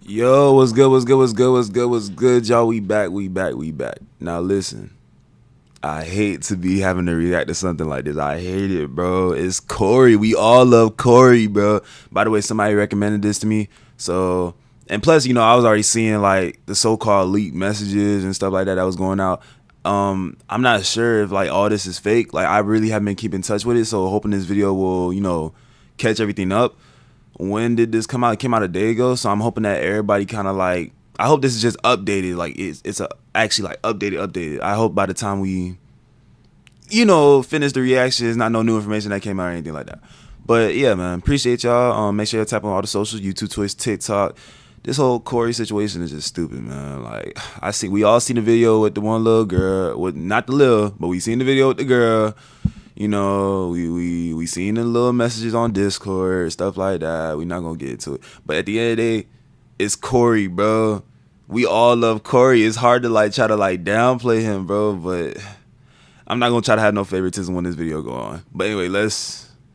Yo, what's good, y'all? We back. Now listen, I hate to be having to react to something like this. I hate it, bro. It's Cory. We all love Cory, bro. By the way, somebody recommended this to me. So, and plus, I was already seeing like the so-called leaked messages and stuff like that was going out. I'm not sure if like all this is fake. Like I really haven't been keeping in touch with it. So hoping this video will, catch everything up. When did this come out? It came out a day ago, so I'm hoping that everybody kind of like, I hope this is just updated, like it's actually like updated. I hope by the time we finish the reaction, it's not no new information that came out or anything like that. But yeah, man, appreciate y'all. Make sure you tap on all the socials, YouTube, Twitch, TikTok. This whole Cory situation is just stupid, man. Like we all seen the video with the one little girl, with not the little, but we seen the video with the girl. We seen the little messages on Discord, stuff like that. We're not gonna get into it. But at the end of the day, it's Cory, bro. We all love Cory. It's hard to like try to like downplay him, bro. But I'm not gonna try to have no favoritism when this video go on. But anyway,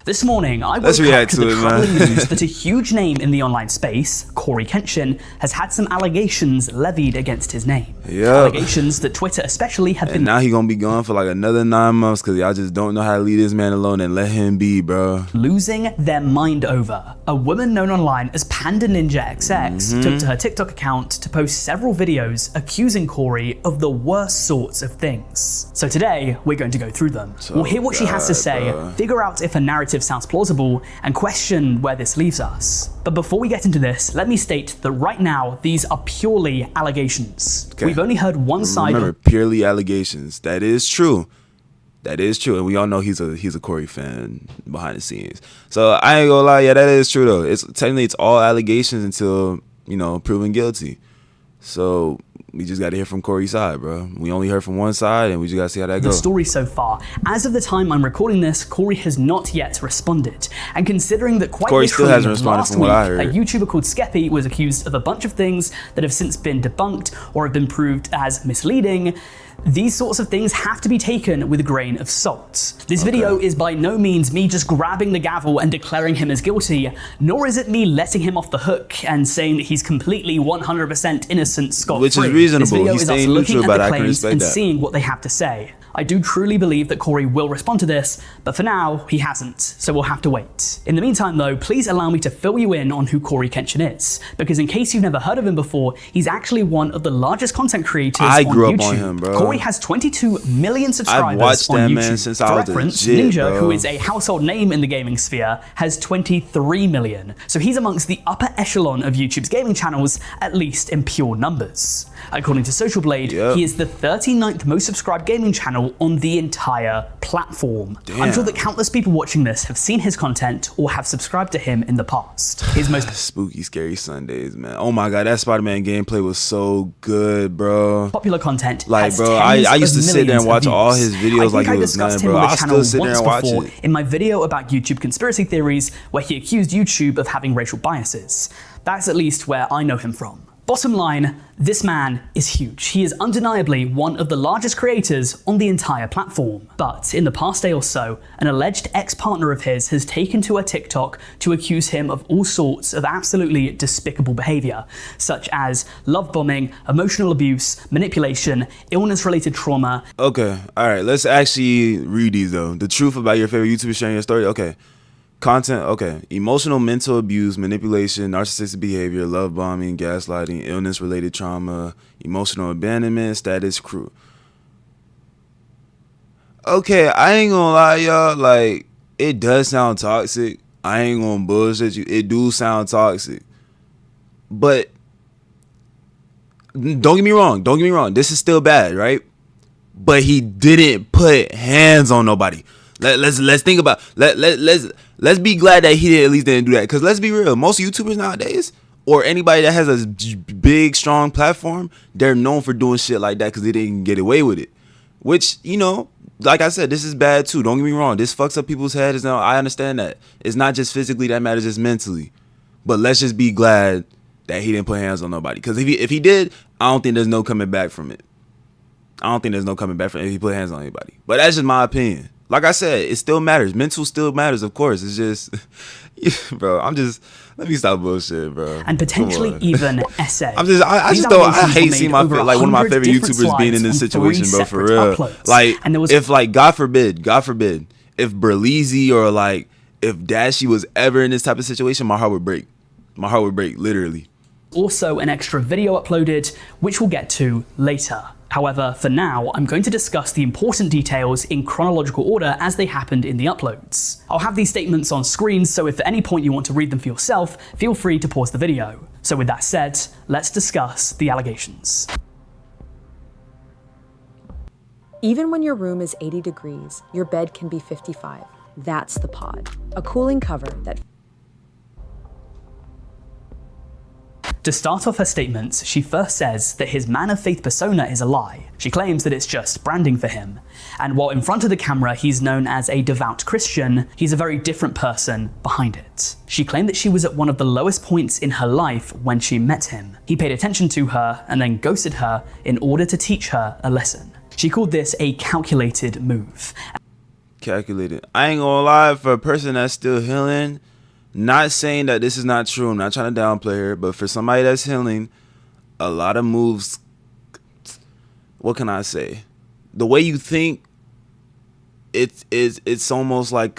This morning, I woke up to the troubling news that a huge name in the online space, CoryxKenshin, has had some allegations levied against his name. Yep. Allegations that Twitter especially have been... And now he gonna be gone for like another 9 months because y'all just don't know how to leave this man alone and let him be, bro. ...losing their mind over. A woman known online as Panda Ninja XX took to her TikTok account to post several videos accusing Cory of the worst sorts of things. So today, we're going to go through them. We'll hear what she has to say, figure out if a narrative sounds plausible, and question where this leaves us. But before we get into this, let me state that right now, these are purely allegations. Okay. We've only heard one side. Remember, purely allegations. That is true. And we all know he's a Cory fan behind the scenes. So I ain't gonna lie, yeah, that is true though. It's all allegations until, proven guilty. So we just got to hear from Cory's side, bro. We only heard from one side, and we just got to see how that goes. The story so far. As of the time I'm recording this, Cory has not yet responded. And considering that quite Cory still hasn't responded from what I heard. A YouTuber called Skeppy was accused of a bunch of things that have since been debunked or have been proved as misleading, these sorts of things have to be taken with a grain of salt. This video is by no means me just grabbing the gavel and declaring him as guilty, nor is it me letting him off the hook and saying that he's completely 100% innocent scot-free. Which is reasonable. This video He's is us staying looking neutral, at but the I can claims respect and that. seeing what they have to say. I do truly believe that Cory will respond to this, but for now, he hasn't, so we'll have to wait. In the meantime though, please allow me to fill you in on who CoryxKenshin is, because in case you've never heard of him before, he's actually one of the largest content creators on YouTube. I grew up on him, bro. Cory has 22 million subscribers I've watched on that YouTube. man since I For was reference, legit, Ninja, bro. who is a household name in the gaming sphere, has 23 million. So he's amongst the upper echelon of YouTube's gaming channels, at least in pure numbers. According to Social Blade, he is the 39th most subscribed gaming channel on the entire platform. Damn. I'm sure that countless people watching this have seen his content or have subscribed to him in the past. His most spooky, scary Sundays, man. Oh my god, that Spider-Man gameplay was so good, bro. popular content. Like, bro, I used to sit there and watch all his videos like it was nothing, bro. I still sit there and watch it. In my video about YouTube conspiracy theories, where he accused YouTube of having racial biases. That's at least where I know him from. Bottom line, this man is huge. He is undeniably one of the largest creators on the entire platform. But in the past day or so, an alleged ex-partner of his has taken to her TikTok to accuse him of all sorts of absolutely despicable behavior, such as love bombing, emotional abuse, manipulation, illness-related trauma. Okay, all right, let's actually read these though. The truth about your favorite YouTuber sharing your story. Okay. Content, okay. Emotional, mental abuse, manipulation, narcissistic behavior, love bombing, gaslighting, illness-related trauma, emotional abandonment, status crew. Okay, I ain't gonna lie, y'all. Like, it does sound toxic. I ain't gonna bullshit you. It do sound toxic. But don't get me wrong. Don't get me wrong. This is still bad, right? But he didn't put hands on nobody. Let's think about let's be glad that he at least didn't do that, because let's be real, most YouTubers nowadays, or anybody that has a big strong platform, they're known for doing shit like that because they didn't get away with it, which, like I said, this is bad too. Don't get me wrong, this fucks up people's heads. Now I understand that it's not just physically that matters, just mentally. But let's just be glad that he didn't put hands on nobody, because if he did, I don't think there's no coming back from it. I don't think there's no coming back from it if he put hands on anybody. But that's just my opinion. Like I said, it still matters. Mental still matters, of course. It's just, bro, let me stop bullshit, bro. And potentially even essay. I hate seeing like one of my favorite YouTubers being in this situation, bro, for real. Uploads. Like, and there was if like, God forbid, if Berleezy or like, if Dashie was ever in this type of situation, my heart would break. My heart would break, literally. Also an extra video uploaded, which we'll get to later. However, for now, I'm going to discuss the important details in chronological order as they happened in the uploads. I'll have these statements on screen, so if at any point you want to read them for yourself, feel free to pause the video. So with that said, let's discuss the allegations. Even when your room is 80 degrees, your bed can be 55. That's the pod, a cooling cover that... To start off her statements, she first says that his man of faith persona is a lie. She claims that it's just branding for him. And while in front of the camera he's known as a devout Christian, he's a very different person behind it. She claimed that she was at one of the lowest points in her life when she met him. He paid attention to her and then ghosted her in order to teach her a lesson. She called this a calculated move. Calculated. I ain't gonna lie, for a person that's still healing, not saying that this is not true, I'm not trying to downplay her, but for somebody that's healing, a lot of moves, what can I say? The way you think, it's almost like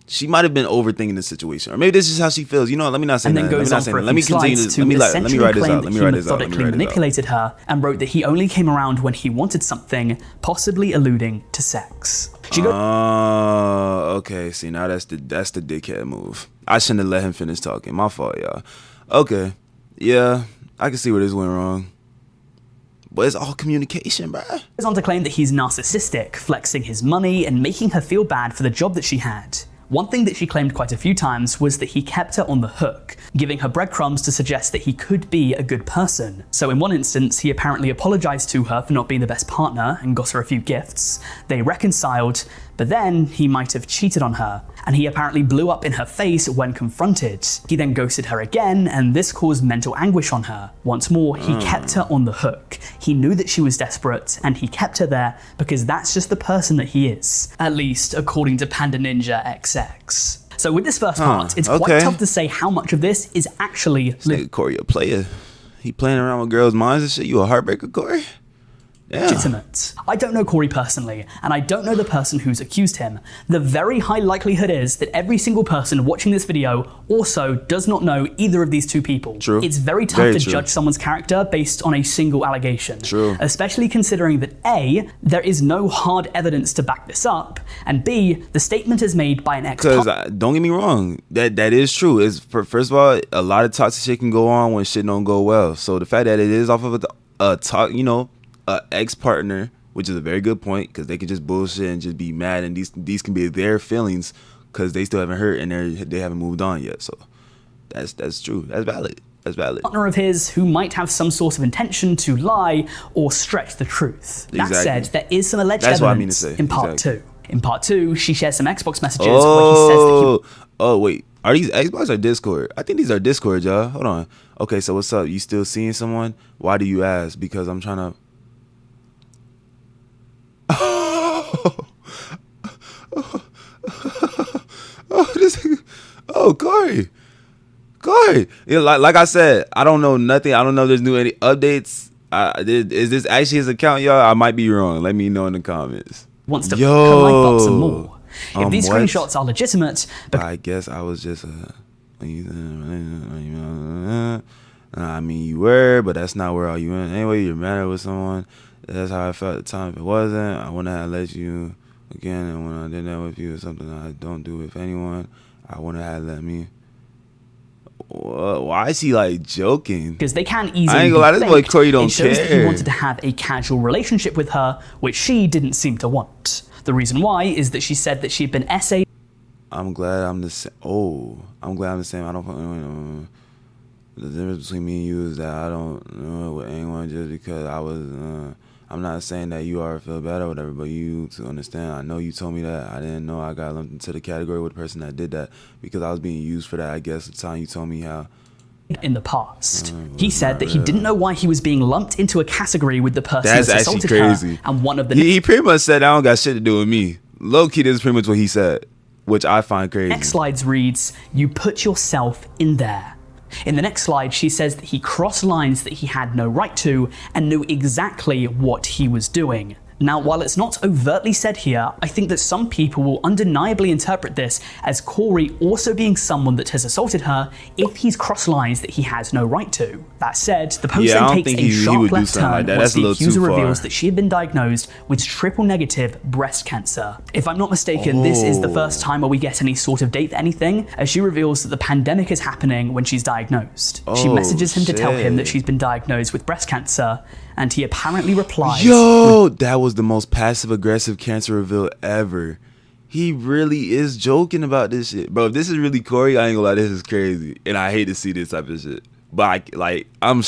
she might have been overthinking the situation, or maybe this is how she feels. You know what? Let me not say that. Let me continue this. Let me write this out. Methodically manipulated her and wrote that he only came around when he wanted something, possibly alluding to sex. Okay. See, now that's the dickhead move. I shouldn't have let him finish talking. My fault, y'all. Okay, yeah, I can see where this went wrong. But it's all communication, bruh. He goes on to claim that he's narcissistic, flexing his money and making her feel bad for the job that she had. One thing that she claimed quite a few times was that he kept her on the hook, giving her breadcrumbs to suggest that he could be a good person. So in one instance, he apparently apologized to her for not being the best partner and got her a few gifts. They reconciled, but then he might have cheated on her, and he apparently blew up in her face when confronted. He then ghosted her again, and this caused mental anguish on her. Once more, he kept her on the hook. He knew that she was desperate, and he kept her there because that's just the person that he is, at least according to Panda Ninja XX. So with this first part, it's quite tough to say how much of this is actually... Corey a player. He playing around with girls' minds and shit. You a heartbreaker, Corey? Yeah. Legitimate. I don't know Corey personally, and I don't know the person who's accused him. The very high likelihood is that every single person watching this video also does not know either of these two people. True. It's very tough to judge someone's character based on a single allegation. True. Especially considering that A, there is no hard evidence to back this up, and B, the statement is made by an ex- Because don't get me wrong, that is true. It's first of all, a lot of toxic shit can go on when shit don't go well. So the fact that it is off of a ex-partner, which is a very good point, because they can just bullshit and just be mad, and these can be their feelings because they still haven't hurt and they haven't moved on yet. So that's true. That's valid. Partner of his who might have some sort of intention to lie or stretch the truth. That said, there is some alleged evidence in part two. In part two, she shares some Xbox messages where he says that he... Oh, wait. Are these Xbox or Discord? I think these are Discord, y'all. Hold on. Okay, so what's up? You still seeing someone? Why do you ask? Because I'm trying to... Corey. Yeah, like I said, I don't know nothing. I don't know if there's any updates. Is this actually his account, y'all? I might be wrong. Let me know in the comments. Wants to life up some more. If these screenshots are legitimate... I guess I was just... I mean, you were, but that's not where all you went. Anyway, you're mad with someone. That's how I felt at the time. If it wasn't, I wouldn't have let you again. And when I did that with you, it's something I don't do with anyone. I wouldn't have let me. Why is he like joking? Because they can easily. I ain't gonna lie, this boy Corey don't care. It shows that he wanted to have a casual relationship with her, which she didn't seem to want. The reason why is that she said that she'd been essayed. I'm glad I'm the same. I'm glad I'm the same. I don't. The difference between me and you is that I don't know with anyone just because I was. I'm not saying that you are feel bad or whatever, but you to understand. I know you told me that. I didn't know I got lumped into the category with the person that did that because I was being used for that. I guess the time you told me how. in the past. He said that he didn't know why he was being lumped into a category with the person That's that actually assaulted crazy. her, and one of the He pretty much said, I don't got shit to do with me. Low-key, this is pretty much what he said, which I find crazy. next slides reads, "You put yourself in there." In the next slide, she says that he crossed lines that he had no right to and knew exactly what he was doing. Now, while it's not overtly said here, I think that some people will undeniably interpret this as Cory also being someone that has assaulted her if he's crossed lines that he has no right to. That said, the post then takes a sharp left turn once the accuser reveals that she had been diagnosed with triple-negative breast cancer. If I'm not mistaken, this is the first time where we get any sort of date for anything, as she reveals that the pandemic is happening when she's diagnosed. She messages him to tell him that she's been diagnosed with breast cancer, and he apparently replies, Yo, that was the most passive-aggressive cancer reveal ever. He really is joking about this shit. Bro, if this is really Cory, I ain't gonna lie, this is crazy. And I hate to see this type of shit. But I'm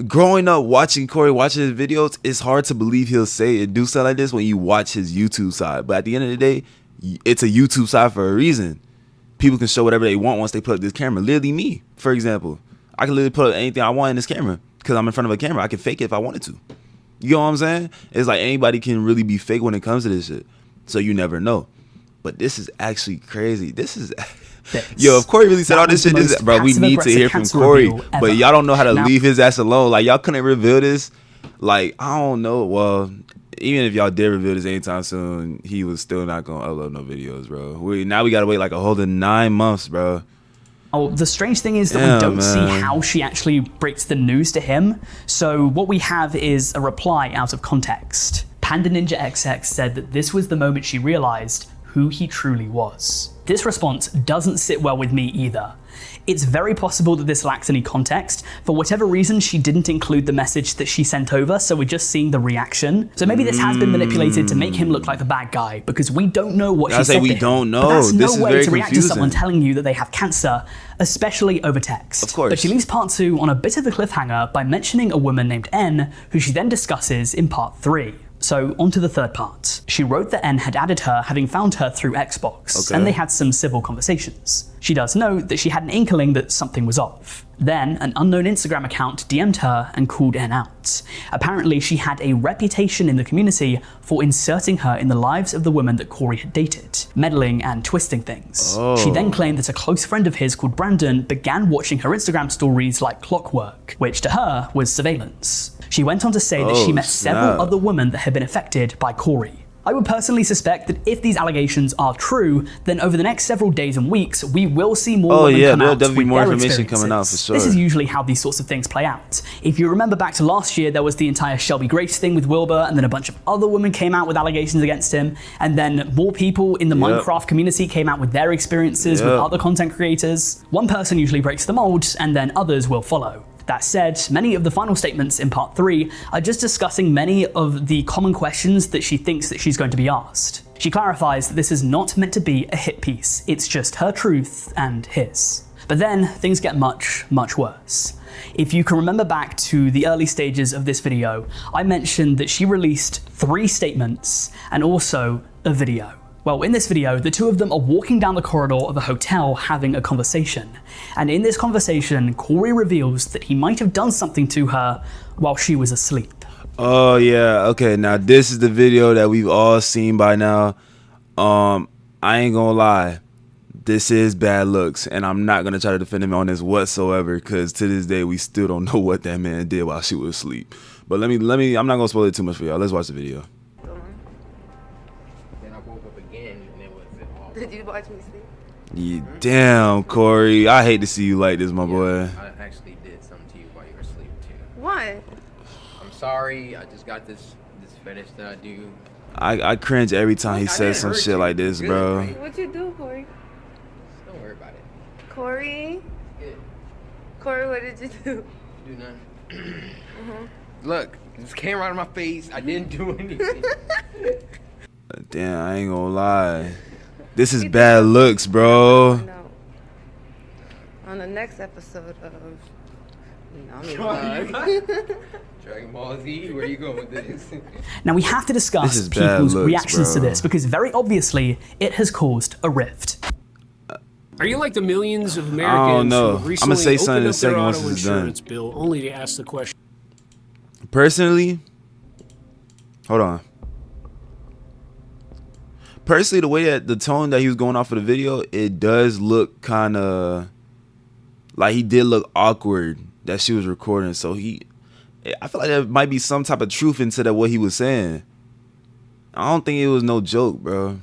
growing up watching Cory, watching his videos, it's hard to believe he'll say and do stuff like this when you watch his YouTube side. But at the end of the day, it's a YouTube side for a reason. People can show whatever they want once they put up this camera. Literally me, for example. I can literally put up anything I want in this camera because I'm in front of a camera. I can fake it if I wanted to. You know what I'm saying? It's like anybody can really be fake when it comes to this shit. So you never know. But this is actually crazy. This is... Yo, if Cory really said all this shit, bro, we need to hear from Cory. But y'all don't know how to leave his ass alone. Like, y'all couldn't reveal this. Like, I don't know. Well, even if y'all did reveal this anytime soon, he was still not going to upload no videos, bro. Now we got to wait like a whole 9 months, bro. Oh, the strange thing is that we don't see how she actually breaks the news to him. So what we have is a reply out of context. Panda Ninja XX said that this was the moment she realized who he truly was. This response doesn't sit well with me either. It's very possible that this lacks any context. For whatever reason, she didn't include the message that she sent over, so we're just seeing the reaction. So maybe this has been manipulated to make him look like the bad guy, because we don't know what she said to him. We don't know. But that's this no is way very to react confusing. to someone telling you that they have cancer, especially over text. Of course. But she leaves part 2 on a bit of a cliffhanger by mentioning a woman named N, who she then discusses in part 3. So, on to the third part. She wrote that N had added her, having found her through Xbox, and they had some civil conversations. She does note that she had an inkling that something was off. Then, an unknown Instagram account DM'd her and called N out. Apparently, she had a reputation in the community for inserting her in the lives of the women that Cory had dated, meddling and twisting things. She then claimed that a close friend of his called Brandon began watching her Instagram stories like clockwork, which to her was surveillance. She went on to say that she met several other women that had been affected by Cory. I would personally suspect that if these allegations are true, then over the next several days and weeks, we will see more women come out there'll be with more their information coming out for sure. This is usually how these sorts of things play out. If you remember back to last year, there was the entire Shelby Grace thing with Wilbur, and then a bunch of other women came out with allegations against him, and then more people in the Minecraft community came out with their experiences with other content creators. One person usually breaks the mold, and then others will follow. That said, many of the final statements in part 3 are just discussing many of the common questions that she thinks that she's going to be asked. She clarifies that this is not meant to be a hit piece, it's just her truth and his. But then things get much, much worse. If you can remember back to the early stages of this video, I mentioned that she released 3 statements and also a video. Well, in this video, the two of them are walking down the corridor of a hotel having a conversation. And in this conversation, Cory reveals that he might have done something to her while she was asleep. Oh, yeah. Okay, now this is the video that we've all seen by now. I ain't gonna lie. This is bad looks, and I'm not gonna try to defend him on this whatsoever, because to this day, we still don't know what that man did while she was asleep. But let me, I'm not gonna spoil it too much for y'all. Let's watch the video. Did you watch me sleep? Yeah, damn, Cory. I hate to see you like this, my boy. I actually did something to you while you were asleep, too. What? I'm sorry. I just got this fetish that I do. I cringe every time he says some shit like this, bro. Right? What'd you do, Cory? Don't worry about it. Cory? Good. Cory, what did you do? Do nothing. Look, this camera out of my face. I didn't do anything. Damn, I ain't gonna lie. This is bad looks, bro. No. On the next episode of Dragon Ball Z, where you going with this? Now we have to discuss people's reactions to this, because very obviously it has caused a rift. Are you like the millions of I don't Americans know. who I'ma recently say something in opened a up their second once auto this is done. insurance bill only to ask the question? Personally, hold on. Personally, the way that the tone that he was going off of the video, it does look kind of like he did look awkward that she was recording. So I feel like there might be some type of truth into that what he was saying. I don't think it was no joke, bro.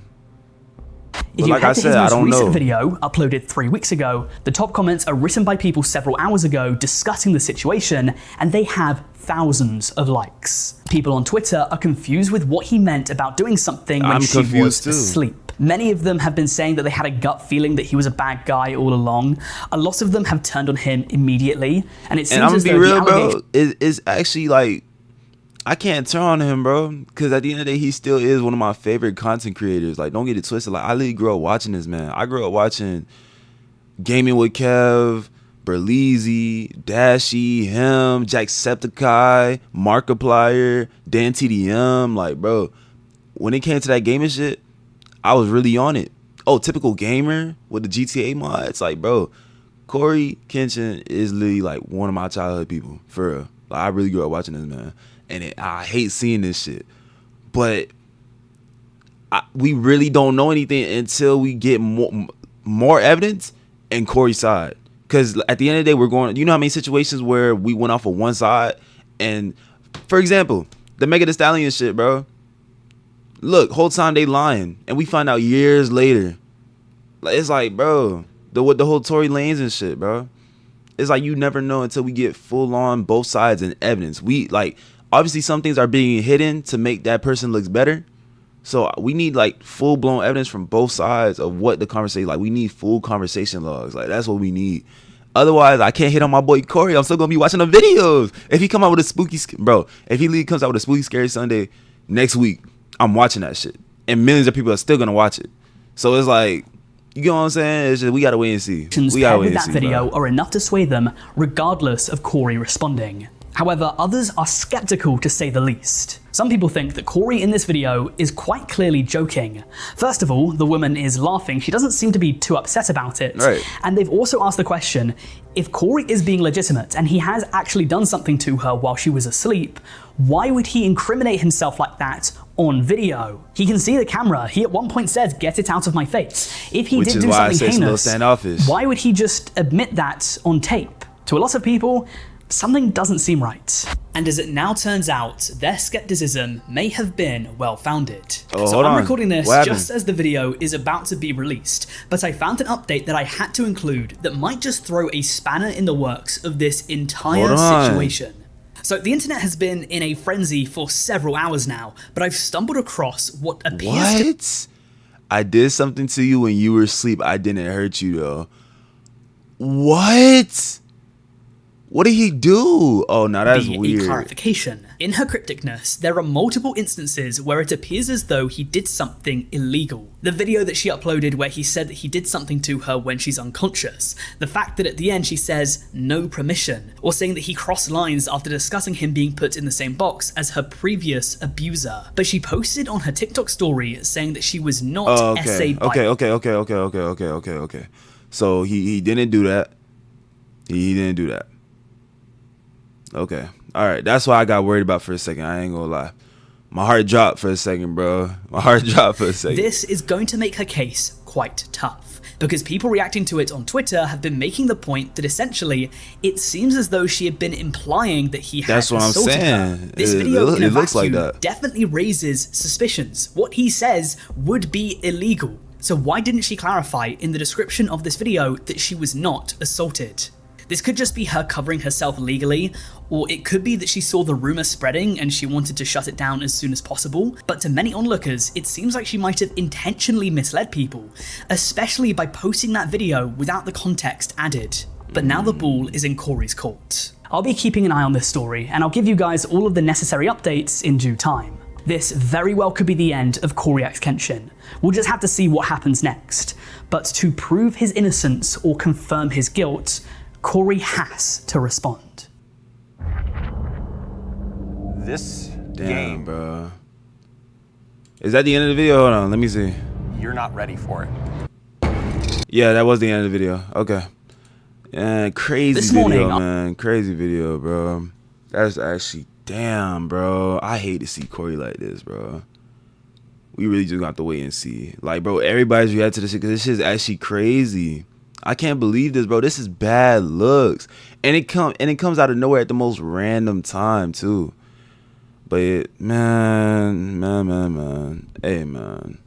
If you head to his most recent video, uploaded 3 weeks ago, the top comments are written by people several hours ago discussing the situation, and they have thousands of likes. People on Twitter are confused with what he meant about doing something when she was asleep. Many of them have been saying that they had a gut feeling that he was a bad guy all along. A lot of them have turned on him immediately, and it seems as though the allegation... It's actually like, I can't turn on him, bro, because at the end of the day, he still is one of my favorite content creators. Like, don't get it twisted. Like, I literally grew up watching this, man. I grew up watching Gaming with Kev, Berleezy, Dashy, him, Jacksepticeye, Markiplier, Dan TDM. Like, bro, when it came to that gaming shit, I was really on it. Oh, Typical Gamer with the GTA mods. Like, bro, CoryxKenshin is literally like one of my childhood people, for real. Like, I really grew up watching this, man. And I hate seeing this shit. But we really don't know anything until we get more evidence in Corey's side. Because at the end of the day, we're going... You know how many situations where we went off of one side? And, for example, the Megan Thee Stallion shit, bro. Look, whole time they lying. And we find out years later. Like, it's like, bro, the whole Tory Lanez and shit, bro. It's like you never know until we get full on both sides and evidence. We, like... Obviously, some things are being hidden to make that person look better. So we need like full blown evidence from both sides of what the conversation. Like, we need full conversation logs. Like, that's what we need. Otherwise, I can't hit on my boy Corey. I'm still gonna be watching the videos. If he come out with a spooky, bro, if he comes out with a spooky scary Sunday next week, I'm watching that shit, and millions of people are still gonna watch it. So it's like, you get what I'm saying? It's just, we gotta wait and see. We gotta wait and see. That video are enough to sway them, regardless of Corey responding. However, others are skeptical, to say the least. Some people think that Corey in this video is quite clearly joking. First of all, the woman is laughing. She doesn't seem to be too upset about it. Right. And they've also asked the question, if Corey is being legitimate and he has actually done something to her while she was asleep, why would he incriminate himself like that on video? He can see the camera. He at one point says, "Get it out of my face." If he did do something heinous, why would he just admit that on tape? To a lot of people, something doesn't seem right. And as it now turns out, their skepticism may have been well-founded. So I'm recording this just as the video is about to be released, but I found an update that I had to include that might just throw a spanner in the works of this entire situation. So the internet has been in a frenzy for several hours now, but I've stumbled across what appears I did something to you when you were asleep. I didn't hurt you though. What? What did he do? Oh, now that's weird. A clarification. In her crypticness, there are multiple instances where it appears as though he did something illegal. The video that she uploaded where he said that he did something to her when she's unconscious. The fact that at the end she says, "no permission," or saying that he crossed lines after discussing him being put in the same box as her previous abuser. But she posted on her TikTok story saying that she was not essayed by... Okay. So he didn't do that. He didn't do that. Okay. All right. That's why I got worried about for a second. I ain't gonna lie. My heart dropped for a second, bro. My heart dropped for a second. This is going to make her case quite tough, because people reacting to it on Twitter have been making the point that essentially it seems as though she had been implying that he had assaulted her. This video in a vacuum definitely raises suspicions. What he says would be illegal. So why didn't she clarify in the description of this video that she was not assaulted? This could just be her covering herself legally, or it could be that she saw the rumor spreading and she wanted to shut it down as soon as possible. But to many onlookers, it seems like she might have intentionally misled people, especially by posting that video without the context added. But now the ball is in Corey's court. I'll be keeping an eye on this story, and I'll give you guys all of the necessary updates in due time. This very well could be the end of CoryxKenshin. We'll just have to see what happens next. But to prove his innocence or confirm his guilt, Corey has to respond. This game, bro. Is that the end of the video? Hold on, let me see. You're not ready for it. Yeah, that was the end of the video. Okay. And crazy This video, morning, man. Crazy video, bro. That's actually, damn, bro. I hate to see Cory like this, bro. We really just got to wait and see. Like, bro, everybody's reacting to this shit because this shit's actually crazy. I can't believe this, bro. This is bad looks. And it comes out of nowhere at the most random time, too. But, man. Hey, man.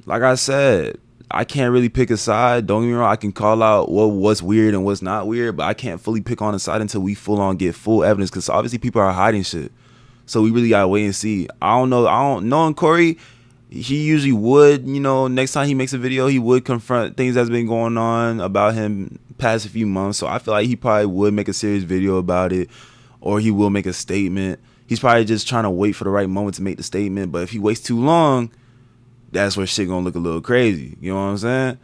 Like I said, I can't really pick a side. Don't get me wrong. I can call out what's weird and what's not weird, but I can't fully pick on a side until we full on get full evidence, because obviously people are hiding shit. So we really gotta wait and see. I don't know. Knowing Cory, he usually would, next time he makes a video, he would confront things that's been going on about him past a few months. So I feel like he probably would make a serious video about it, or he will make a statement. He's probably just trying to wait for the right moment to make the statement. But if he waits too long, that's where shit gonna look a little crazy. You know what I'm saying?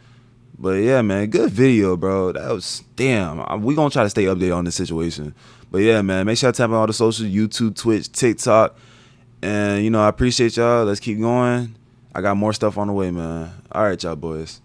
But yeah, man, good video, bro. That was, damn. We gonna try to stay updated on this situation. But yeah, man, make sure I tap on all the socials, YouTube, Twitch, TikTok. And, I appreciate y'all. Let's keep going. I got more stuff on the way, man. All right, y'all boys.